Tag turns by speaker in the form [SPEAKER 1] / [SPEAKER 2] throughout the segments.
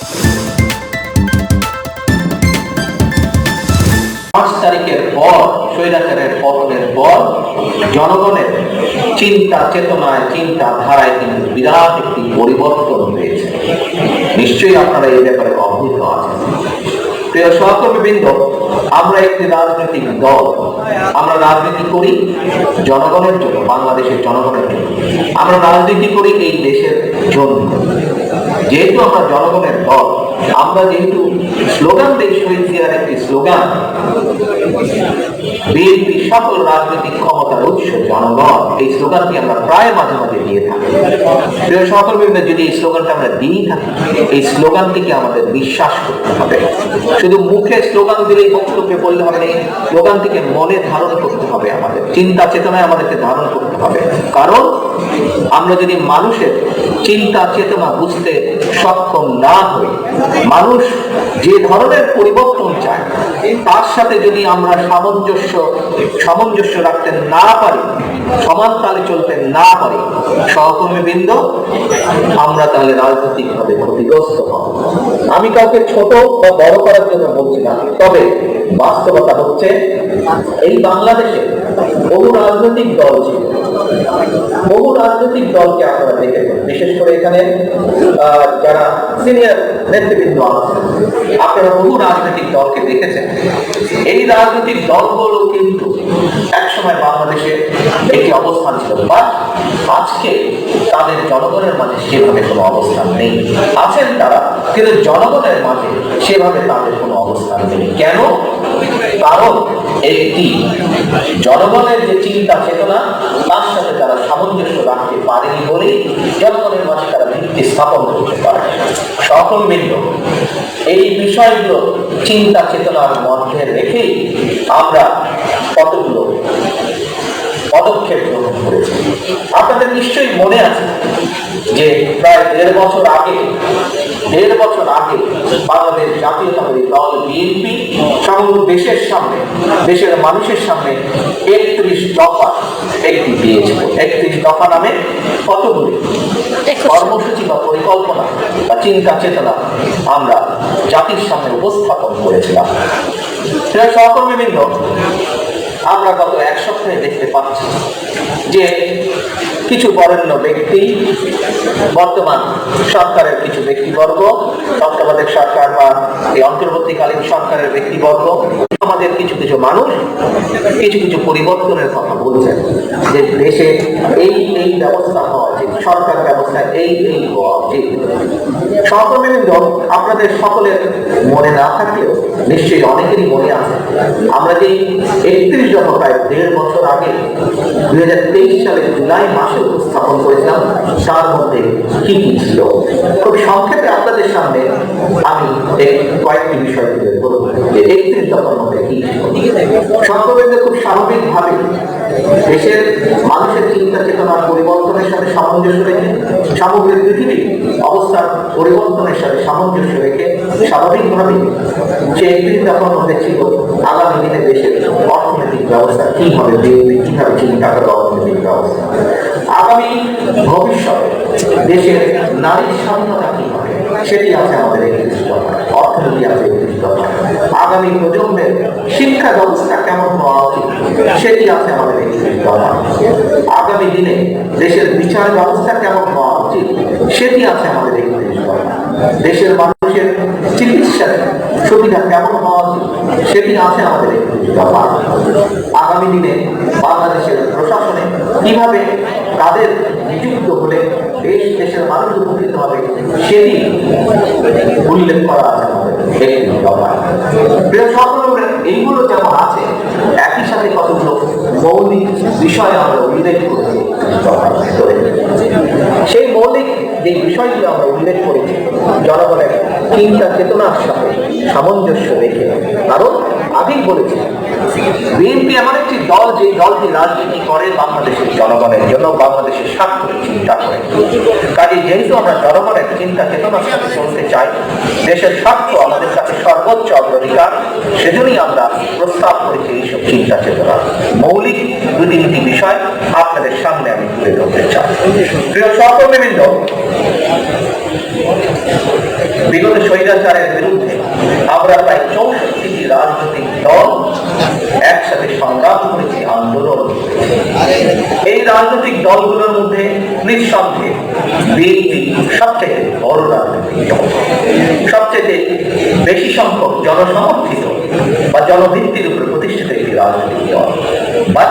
[SPEAKER 1] 5 তারিখের পর স্বৈরাচারের পতনের পর জনগণের চিন্তা চেতনায়, চিন্তা ধারায় কিন্তু বিরাট একটি পরিবর্তন হয়েছে। নিশ্চয়ই আপনারা এই ব্যাপারে অবহিত আছেন। প্রিয় সহকর্মীবৃন্দ, আমরা একটি রাজনৈতিক দল, আমরা রাজনীতি করি জনগণের জন্য, বাংলাদেশের জনগণের জন্য। আমরা রাজনীতি করি এই দেশের জন্য। যেহেতু আমরা জনগণের দল, আমরা যেহেতু স্লোগান দিই, শহীদ জিয়ার একটি স্লোগান, বিএনপি সকল রাজনৈতিক ক্ষমতার উৎস জনগণ, এই স্লোগানটি আমরা প্রায় মাঝে মাঝে দিয়ে থাকি। প্রিয় সহকর্মীবৃন্দ, যদি এই স্লোগানটা আমরা দিয়ে থাকি, এই স্লোগানটিকে আমাদের বিশ্বাস করতে হবে। শুধু মুখে স্লোগান দিলেই, বক্তব্যে বললে হবে না, স্লোগানটিকে মনে ধারণ করতে হবে, আমাদের চিন্তা চেতনায় আমাদেরকে ধারণ করতে হবে। কারণ আমরা যদি মানুষের চিন্তা চেতনা বুঝতে সক্ষম না হই, মানুষ যে ধরনের পরিবর্তন চায় তার সাথে যদি আমরা সামঞ্জস্য রাখতে না পারি, সমান তালে চলতে না পারি, সহকর্মীবৃন্দ, আমরা তাহলে রাজনৈতিকভাবে ক্ষতিগ্রস্ত হব। আমি কাউকে ছোট বা বড় করার জন্য বলছি না, তবে বাস্তবতা হচ্ছে এই বাংলাদেশে বহু রাজনৈতিক দল ছিল, বহু রাজনৈতিক দলকে আপনারা দেখেছেন, বিশেষ করে এখানে যারা সিনিয়র নেতৃবৃন্দ আছেন, আপনারা বহু রাজনৈতিক দলকে দেখেছেন। এই রাজনৈতিক দলগুলো কিন্তু একসময় বাংলাদেশে একটি অবস্থান ছিল, বা আজকে তাদের জনগণের মাঝে সেভাবে কোনো অবস্থান নেই। আছেন তারা, কিন্তু জনগণের মাঝে সেভাবে তাদের কোনো অবস্থান নেই। কেন? কারণ একটি জনগণের যে চিন্তা চেতনা, তার সাথে তারা সামঞ্জস্য রাখতে পারেনি বলেই জনগণের মাঝে তারা ভিত্তি স্থাপন করতে পারে। সহকর্মীবৃন্দ, এই বিষয়গুলো চিন্তা চেতনার মধ্যে রেখেই আমরা কতগুলো পদক্ষেপ গ্রহণ করেছি। আপনাদের নিশ্চয়ই মনে আছে যে প্রায় 1.5 বছর আগে বাংলাদেশ জাতীয়তাবাদী দল বিএনপি সমগ্র দেশের সামনে, দেশের মানুষের সামনে 31 দফা একটি দিয়েছিল। 31 দফা নামে কতগুলি কর্মসূচি বা পরিকল্পনা বা চিন্তা চেতনা আমরা জাতির সামনে উপস্থাপন করেছিলাম। সেটা সহকর্মীবৃন্দ, আমরা গত 1 সপ্তাহে দেখতে পাচ্ছি যে কিছু বরেণ্য ব্যক্তি, বর্তমান সরকারের কিছু ব্যক্তিবর্গ, তত্ত্বাবধায়ক সরকার বা এই অন্তর্বর্তীকালীন সরকারের ব্যক্তিবর্গ, আমাদের কিছু কিছু মানুষ কিছু কিছু পরিবর্তনের কথা বলছেন, যে দেশে এই ব্যবস্থা হওয়া উচিত, সরকার ব্যবস্থা এই হওয়া উচিত। সহকর্মীবৃন্দ, আপনাদের সকলের মনে না থাকলেও নিশ্চয়ই অনেকেরই মনে আছে, আমরা যে 31 দফা প্রায় 1.5 বছর আগে 2023 সালের জুলাই মাসে উপস্থাপন করেছিলাম, তার মধ্যে কি কি ছিল খুব সংক্ষেপে আপনাদের সামনে আমি কয়েকটি বিষয় তুলে ধরব যে 31 দফার মধ্যে কি ছিল। সহকর্মীদের খুব স্বাভাবিকভাবে দেশের মানুষের চিন্তা চেতনার পরিবর্তনের সাথে সামঞ্জস্য রেখে, সামগ্রিক পৃথিবীর অবস্থার পরিবর্তনের সাথে সামঞ্জস্য রেখে স্বাভাবিকভাবে যে 31 দফার মধ্যে ছিল আগামী দিনে দেশের অর্থনৈতিক ব্যবস্থা কি হবে, কিভাবে চিন্তা করে অর্থনৈতিক ব্যবস্থা, আগামী ভবিষ্যতে দেশের নারীর স্বাধীনতা কি হবে সেটি আছে আমাদের 31 দফা, অর্থনীতি আছে 31 দফা, আগামী প্রজন্মের শিক্ষা ব্যবস্থা কেমন হওয়া উচিত সেটি আছে আমাদের 31 দফা, আগামী দিনে দেশের বিচার ব্যবস্থা কেমন হওয়া উচিত সেটি আছে আমাদের 31 দফা, দেশের মানুষের চিকিৎসার সুবিধা কেমন হওয়া উচিত সেটি আছে আমাদের 31 দফা, আগামী দিনে বাংলাদেশের প্রশাসনে কিভাবে তাদের নিযুক্ত হলে দেশের মানুষ উপকৃত হবে সেটি উল্লেখ করা আছে আমাদের 31 দফায়। প্রিয় সহকর্মীরা, এইগুলো যেমন আছে, একই সাথে কতগুলো মৌলিক বিষয় আমরা উল্লেখ করেছি। সেই মৌলিক যে বিষয়গুলো আমরা উল্লেখ করেছি জনগণের চিন্তা চেতনার সাথে সামঞ্জস্য রেখে, কারণ আগেই বলেছি বিএনপি এমন একটি দল যে দলটি রাজনীতি করে বাংলাদেশের জনগণের জন্য, বাংলাদেশের স্বার্থে চিন্তা করে। কাজে যেহেতু আমরা জনগণের চিন্তা চেতনার সাথে চলতে চাই, দেশের স্বার্থ আমাদের কাছে সর্বোচ্চ অগ্রাধিকার, সেজন্যই আমরা প্রস্তাব করেছি এইসব চিন্তা চেতনা। মৌলিক 2-3টি বিষয় আপনাদের সামনে আমি তুলে ধরতে চাই। প্রিয় সহকর্মীবৃন্দ, বিগত স্বৈরাচারের বিরুদ্ধে আমরা প্রায় 64টি রাজনৈতিক দল একসাথে সংগ্রাম করেছি, আন্দোলন। এই রাজনৈতিক দলগুলোর মধ্যে নিঃসন্দেহে বিএনপি সবচেয়ে বড় রাজনৈতিক দল, সবচেয়ে বেশি সংখ্যক জনসমর্থিত বা জনভিত্তির উপরে প্রতিষ্ঠিত একটি রাজনৈতিক দল। বা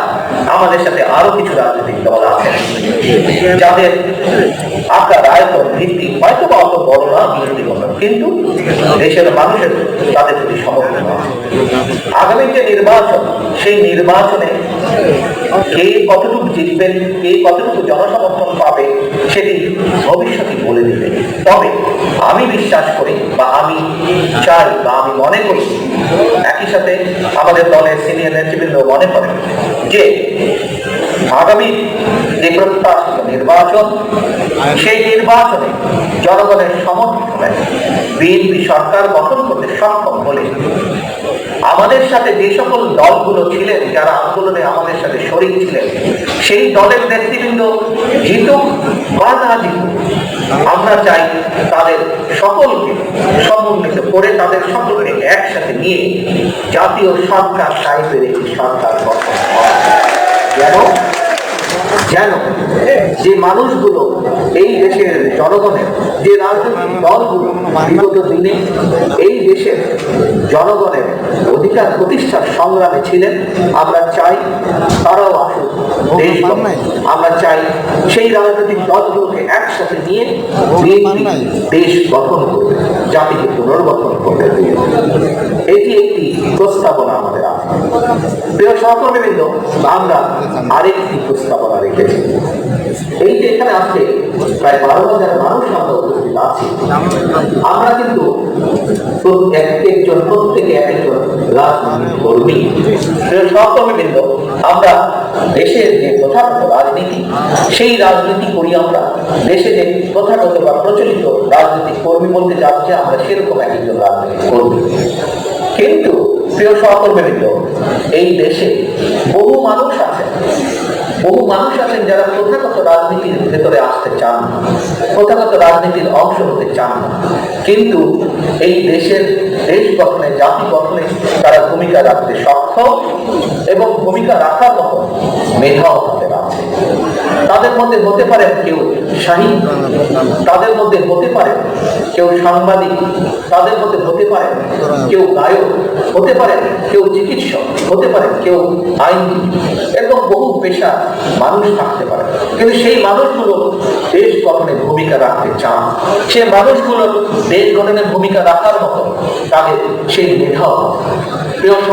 [SPEAKER 1] আমাদের সাথে আরো কিছু রাজনৈতিক দল আছে যাদের আকার আয়তন ভিত্তি হয়তো বা অত বড় না, বিরোধী দল, কিন্তু দেশের মানুষের তাদের প্রতি সমর্থন আছে। আগামী যে নির্বাচন, সেই নির্বাচনে কে কতটুকু জিতবেন, কে কতটুকু জনসমর্থন পাবে, সেটি ভবিষ্যতে বলে দিবে। তবে আমি বিশ্বাস করি বা আমি চাই বা আমি মনে করি, একই সাথে আমাদের দলের সিনিয়র নেতৃবৃন্দ মনে করেন যে আগামী যে প্রত্যাশিত নির্বাচন, সেই নির্বাচনে জনগণের সমর্থনে বিএনপি সরকার গঠন করতে সক্ষম হলে আমাদের সাথে যে সকল দলগুলো ছিলেন, যারা আন্দোলনে আমাদের সাথে শরীক ছিলেন, সেই দলের নেতৃবৃন্দ জিতুক বা না জিতুক, আমরা চাই তাদের সকলকে সমন্বিত করে তাদের সকলকে একসাথে নিয়ে জাতীয় সরকার টাইপের একটি সরকার গঠন হয়। যেন যে মানুষগুলো এই দেশের জনগণের, যে রাজনৈতিক দলগুলো বিগত দিনে এই দেশের জনগণের অধিকার প্রতিষ্ঠার সংগ্রামে ছিলেন, আমরা চাই তারাও আসুক দেশ। আমরা চাই সেই রাজনৈতিক দলগুলোকে একসাথে নিয়ে দেশ গঠন করবে, জাতিকে পুনর্গঠন করবে। এটি একটি প্রস্তাবনা আমাদের আছে। প্রিয় সহকর্মীবৃন্দ, আমরা আরেকটি প্রস্তাবনা রেখেছি। এই যে এখানে আজকে প্রায় 12,000 মানুষ আমরা উপস্থিত আছি, আমরা কিন্তু প্রত্যেকে এক একজন রাজনৈতিক কর্মী। প্রিয় সহকর্মীবৃন্দ, আমরা দেশের যে প্রথাগত রাজনীতি, সেই রাজনীতি করি আমরা। দেশে যে প্রথাগত বা প্রচলিত রাজনৈতিক কর্মী বলতে যাচ্ছে, আমরা সেরকম এক একজন রাজনৈতিক কর্মী। কিন্তু প্রিয় সহকর্মীবৃন্দ, এই দেশে বহু মানুষ আছেন যারা প্রথাগত রাজনীতির ভেতরে আসতে চান না, প্রথাগত রাজনীতির অংশ হতে চান না, কিন্তু এই দেশ গঠনে, জাতি গঠনে তারা ভূমিকা রাখতে সক্ষম এবং ভূমিকা রাখার মতো মেধাও তাদের আছে। তাদের মধ্যে হতে পারেন কেউ সাহিত্য, তাদের মধ্যে হতে পারেন কেউ সাংবাদিক, তাদের মধ্যে হতে পারেন কেউ গায়ক, হতে পারেন কেউ চিকিৎসক, হতে পারেন কেউ আইনজীবী, এরকম বহু পেশা মানুষ থাকতে পারে। কিন্তু সেই মানুষগুলো দেশ গঠনে ভূমিকা রাখতে চান, সেই মানুষগুলো দেশ গঠনের ভূমিকা রাখার মতো তাদের সেই মেধাও।